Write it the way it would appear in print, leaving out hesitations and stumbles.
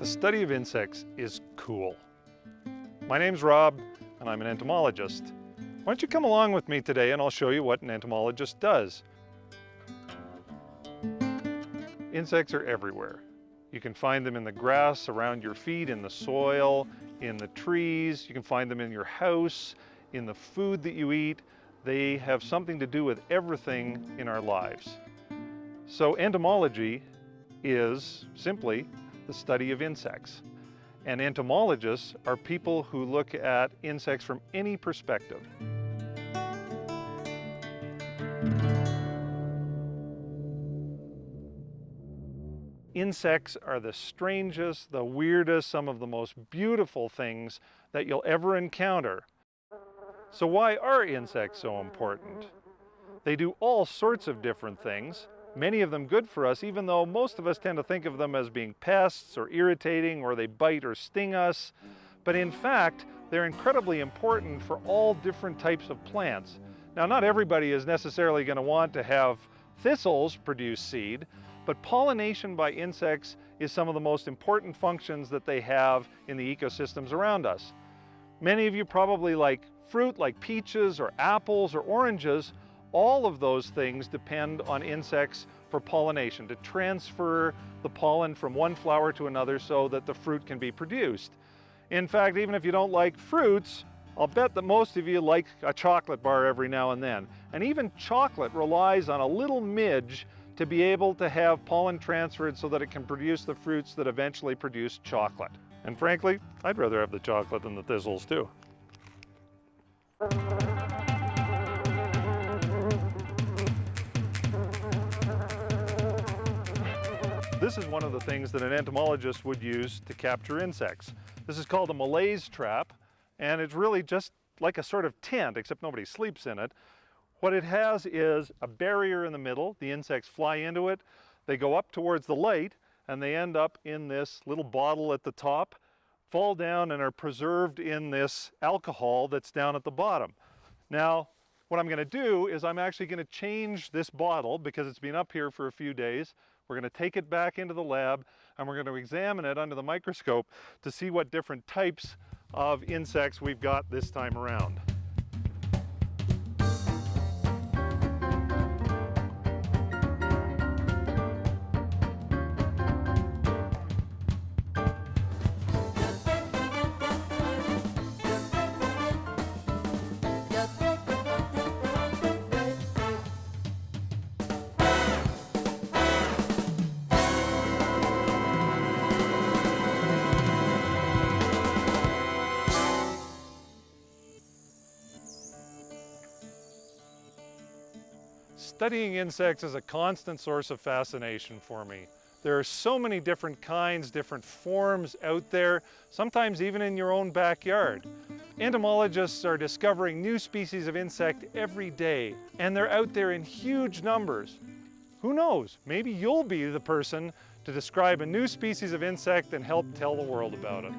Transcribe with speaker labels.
Speaker 1: study of insects is cool. My name's Rob, and I'm an entomologist. Why don't you come along with me today and I'll show you what an entomologist does. Insects are everywhere. You can find them in the grass around your feet, in the soil, in the trees. You can find them in your house, in the food that you eat. They have something to do with everything in our lives. So entomology is simply the study of insects. And entomologists are people who look at insects from any perspective. Insects are the strangest, the weirdest, some of the most beautiful things that you'll ever encounter. So why are insects so important? They do all sorts of different things, many of them good for us, even though most of us tend to think of them as being pests or irritating, or they bite or sting us. But in fact, they're incredibly important for all different types of plants. Now, not everybody is necessarily going to want to have thistles produce seed, but pollination by insects is some of the most important functions that they have in the ecosystems around us. Many of you probably like fruit like peaches or apples or oranges. All of those things depend on insects for pollination, to transfer the pollen from one flower to another so that the fruit can be produced. In fact, even if you don't like fruits, I'll bet that most of you like a chocolate bar every now and then. And even chocolate relies on a little midge to be able to have pollen transferred so that it can produce the fruits that eventually produce chocolate. And frankly, I'd rather have the chocolate than the thistles too. This is one of the things that an entomologist would use to capture insects. This is called a malaise trap, and it's really just like a sort of tent, except nobody sleeps in it. What it has is a barrier in the middle. The insects fly into it, they go up towards the light, and they end up in this little bottle at the top, fall down and are preserved in this alcohol that's down at the bottom. Now, what I'm going to do is I'm actually going to change this bottle because it's been up here for a few days. We're going to take it back into the lab and we're going to examine it under the microscope to see what different types of insects we've got this time around. Studying insects is a constant source of fascination for me. There are so many different kinds, different forms out there, sometimes even in your own backyard. Entomologists are discovering new species of insect every day, and they're out there in huge numbers. Who knows, maybe you'll be the person to describe a new species of insect and help tell the world about it.